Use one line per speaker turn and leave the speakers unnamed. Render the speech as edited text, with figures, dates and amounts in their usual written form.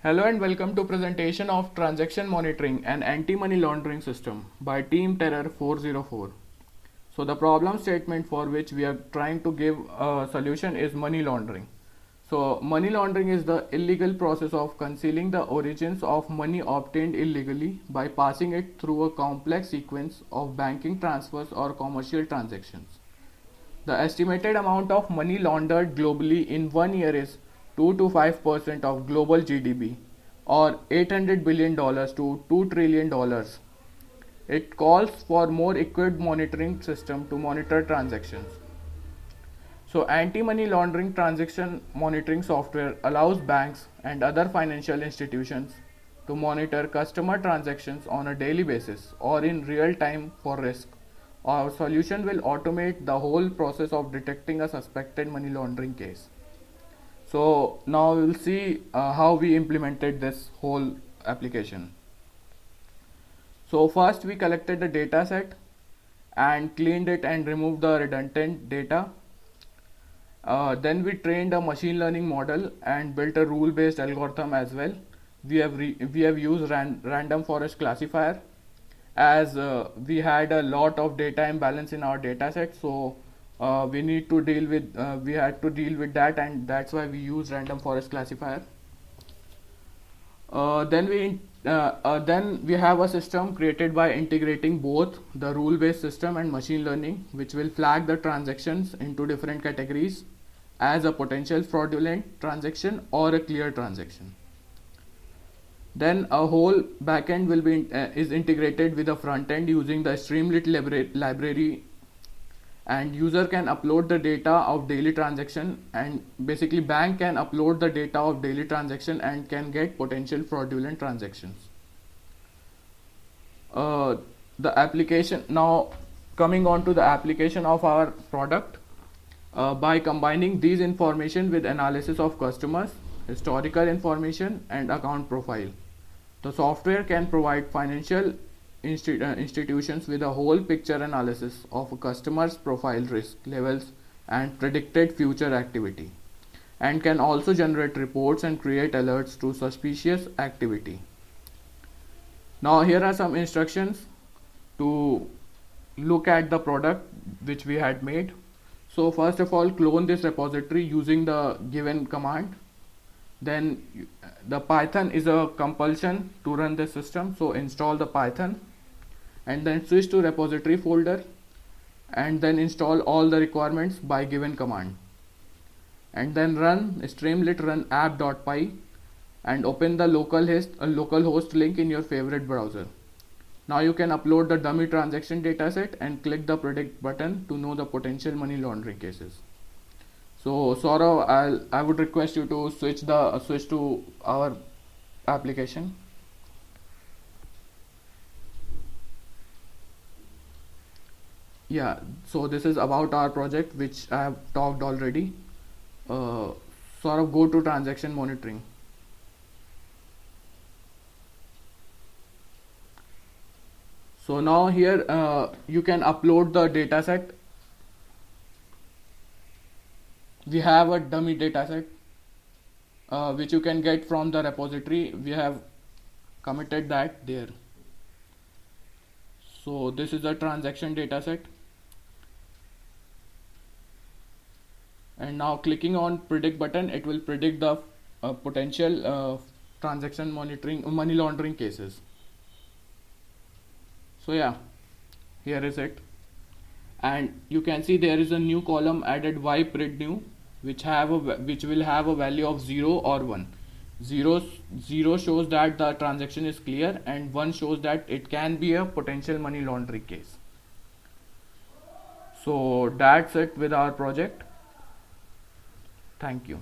Hello and welcome to presentation of Transaction Monitoring and Anti-Money Laundering System by Team Terror 404. So the problem statement for which we are trying to give a solution is money laundering. So money laundering is the illegal process of concealing the origins of money obtained illegally by passing it through a complex sequence of banking transfers or commercial transactions. The estimated amount of money laundered globally in 1 year is 2 to 5% of global GDP, or $800 billion to $2 trillion. It calls for more equipped monitoring system to monitor transactions. So anti-money laundering transaction monitoring software allows banks and other financial institutions to monitor customer transactions on a daily basis or in real time for risk. Our solution will automate the whole process of detecting a suspected money laundering case. So now we'll see how we implemented this whole application. So first we collected the data set and cleaned it and removed the redundant data. Then we trained a machine learning model and built a rule-based algorithm as well. We have used random forest classifier as we had a lot of data imbalance in our data set, so we had to deal with that, and that's why we use random forest classifier. Then we have a system created by integrating both the rule-based system and machine learning, which will flag the transactions into different categories as a potential fraudulent transaction or a clear transaction. Then a whole backend will be is integrated with the front end using the Streamlit library, and user can upload the data of daily transaction, and basically bank can upload the data of daily transaction and can get potential fraudulent transactions. The application, now coming on to the application of our product, by combining these information with analysis of customers, historical information and account profile, the software can provide financial institutions with a whole picture analysis of a customer's profile, risk levels and predicted future activity, and can also generate reports and create alerts to suspicious activity. Now here are some instructions to look at the product which we had made. So first of all, clone this repository using the given command. Then the Python is a compulsion to run the system, so install the Python and then switch to repository folder and then install all the requirements by given command, and then run streamlit run app.py and open the localhost link in your favorite browser. Now you can upload the dummy transaction dataset and click the predict button to know the potential money laundering cases. So Saurav, I would request you to switch to our application. Yeah, so this is about our project which I have talked already. Saurav, go to transaction monitoring. So now here you can upload the data set. We have a dummy dataset which you can get from the repository. We have committed that there. So this is a transaction dataset, and now clicking on predict button, it will predict the potential transaction monitoring money laundering cases. So yeah, here is it, and you can see there is a new column added, y pred new, which will have a value of 0 or 1. 0 shows that the transaction is clear and 1 shows that it can be a potential money laundering case. So that's it with our project. Thank you.